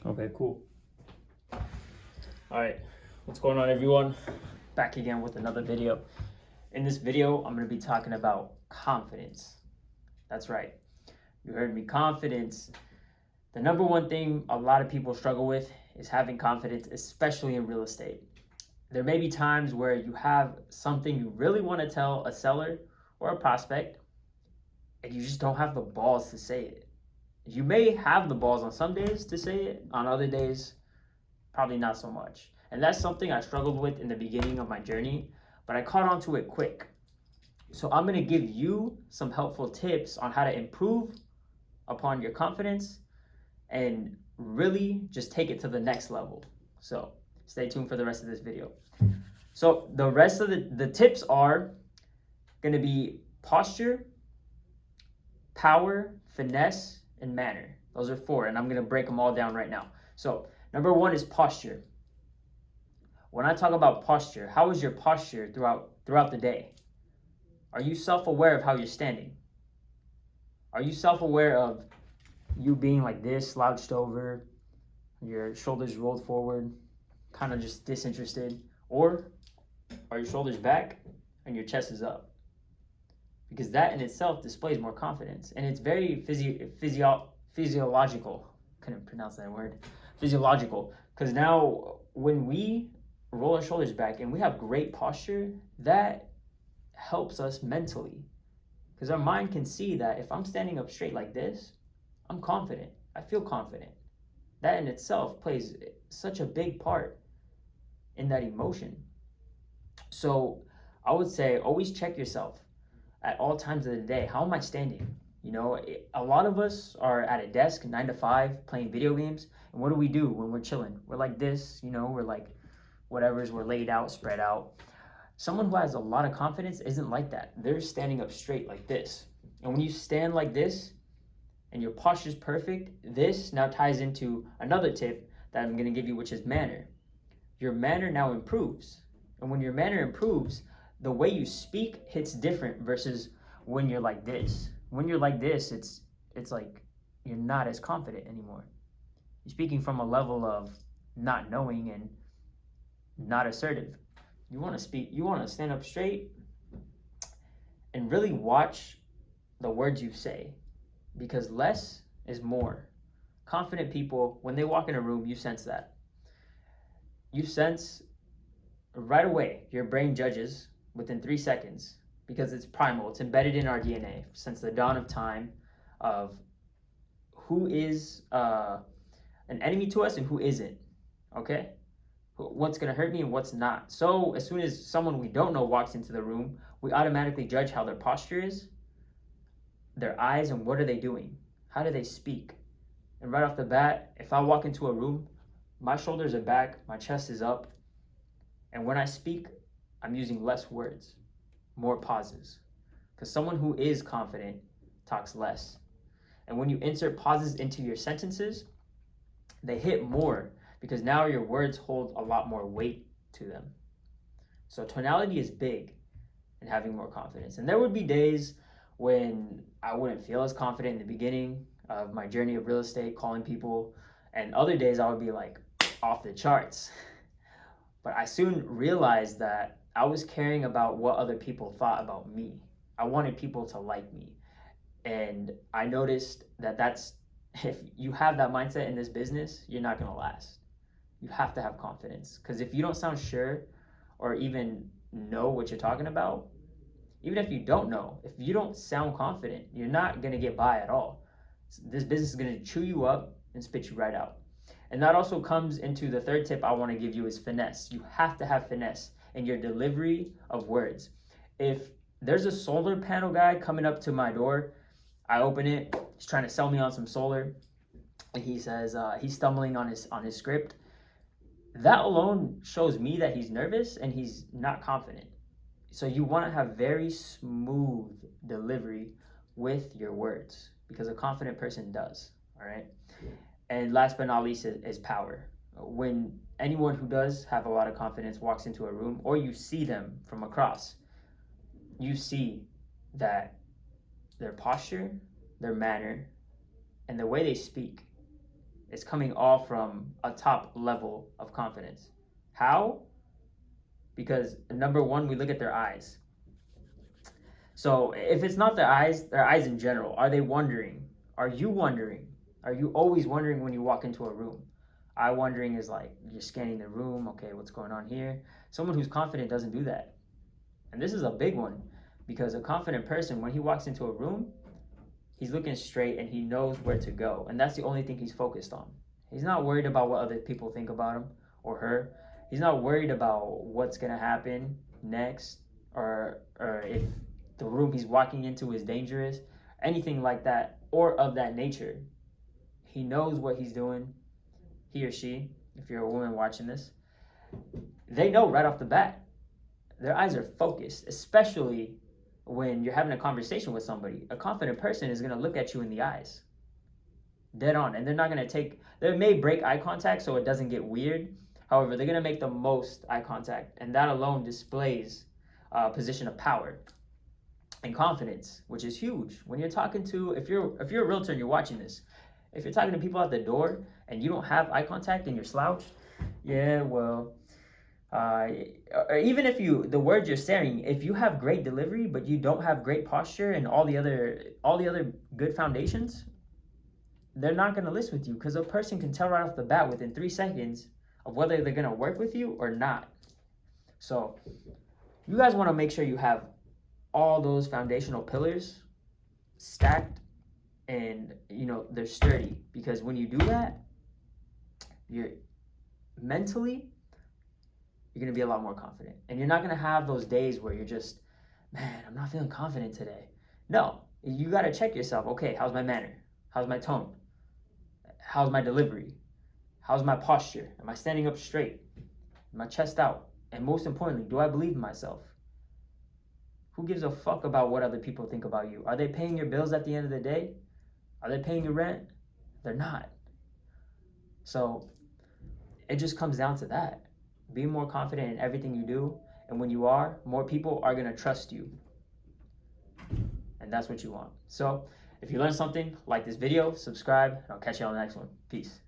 Okay, cool. All right, what's going on, everyone? Back again with another video. In this video, I'm going to be talking about confidence. That's right. You heard me, confidence. The number one thing a lot of people struggle with is having confidence, especially in real estate. There may be times where you have something you really want to tell a seller or a prospect, and you just don't have the balls to say it. You may have the balls on some days to say it, on other days, probably not so much. And that's something I struggled with in the beginning of my journey, but I caught on to it quick. So I'm going to give you some helpful tips on how to improve upon your confidence and really just take it to the next level. So stay tuned for the rest of this video. So the rest of the tips are going to be posture, power, finesse, and manner. Those are 4, and I'm going to break them all down right now. So number 1 is posture. When I talk about posture, how is your posture throughout the day? Are you self-aware of how you're standing? Are you self-aware of you being like this, slouched over, your shoulders rolled forward, kind of just disinterested? Or are your shoulders back and your chest is up? Because that in itself displays more confidence, and it's very physiological. Couldn't pronounce that word. Physiological. Because now when we roll our shoulders back and we have great posture, that helps us mentally. Because our mind can see that if I'm standing up straight like this, I'm confident. I feel confident. That in itself plays such a big part in that emotion. So I would say always check yourself at all times of the day. How am I standing? You know, a lot of us are at a desk 9 to 5 playing video games. And what do we do when we're chilling? We're like this, you know, we're like whatever's, we're laid out, spread out. Someone who has a lot of confidence isn't like that. They're standing up straight like this. And when you stand like this and your posture is perfect, this now ties into another tip that I'm going to give you, which is manner. Your manner now improves. And when your manner improves, the way you speak hits different versus when you're like this. When you're like this, it's like you're not as confident anymore. You're speaking from a level of not knowing and not assertive. You want to stand up straight and really watch the words you say, because less is more. Confident people, when they walk in a room, you sense that. You sense right away, your brain judges within 3 seconds, because it's primal, it's embedded in our DNA since the dawn of time, of who is an enemy to us and who isn't, okay? What's going to hurt me and what's not. So as soon as someone we don't know walks into the room, we automatically judge how their posture is, their eyes, and what are they doing? How do they speak? And right off the bat, if I walk into a room, my shoulders are back, my chest is up, and when I speak, I'm using less words, more pauses. Because someone who is confident talks less. And when you insert pauses into your sentences, they hit more, because now your words hold a lot more weight to them. So tonality is big in having more confidence. And there would be days when I wouldn't feel as confident in the beginning of my journey of real estate, calling people, and other days I would be like off the charts. But I soon realized that I was caring about what other people thought about me. I wanted people to like me. And I noticed that if you have that mindset in this business, you're not going to last. You have to have confidence, because if you don't sound sure or even know what you're talking about, even if you don't know, if you don't sound confident, you're not going to get by at all. This business is going to chew you up and spit you right out. And that also comes into the third tip I want to give you, is finesse. You have to have finesse in your delivery of words. If there's a solar panel guy coming up to my door, I open it, he's trying to sell me on some solar, and he says he's stumbling on his script. That alone shows me that he's nervous and he's not confident. So you want to have very smooth delivery with your words, because a confident person does, all right? And last but not least is power. When anyone who does have a lot of confidence walks into a room, or you see them from across, you see that their posture, their manner, and the way they speak It's coming all from a top level of confidence. How? Because number one, we look at their eyes. So if it's not their eyes in general, are they wondering? Are you wondering? Are you always wondering when you walk into a room? I wondering is like you're scanning the room. Okay, what's going on here? Someone who's confident doesn't do that. And this is a big one because a confident person, when he walks into a room, he's looking straight and he knows where to go. And that's the only thing he's focused on. He's not worried about what other people think about him or her. He's not worried about what's going to happen next or if the room he's walking into is dangerous, anything like that or of that nature. He knows what he's doing, he or she, if you're a woman watching this. They know right off the bat. Their eyes are focused, especially when you're having a conversation with somebody. A confident person is going to look at you in the eyes, dead on, and they're not going to they may break eye contact so it doesn't get weird. However, they're going to make the most eye contact, and that alone displays a position of power and confidence, which is huge. When you're talking to, if you're a realtor and you're watching this, if you're talking to people at the door and you don't have eye contact and you're slouched, yeah, well, or even if the words you're saying, if you have great delivery but you don't have great posture and all the other good foundations, they're not going to list with you because a person can tell right off the bat within 3 seconds of whether they're going to work with you or not. So you guys want to make sure you have all those foundational pillars stacked and they're sturdy, because when you do that, you're mentally going to be a lot more confident, and you're not going to have those days where you're just, man, I'm not feeling confident today. No, you got to check yourself. Okay, how's my manner? How's my tone? How's my delivery? How's my posture? Am I standing up straight? My chest out? And most importantly, do I believe in myself? Who gives a fuck about what other people think about you? Are they paying your bills at the end of the day? Are they paying your rent? They're not. So it just comes down to that. Be more confident in everything you do. And when you are, more people are going to trust you. And that's what you want. So if you learned something, like this video, subscribe, and I'll catch you on the next one. Peace.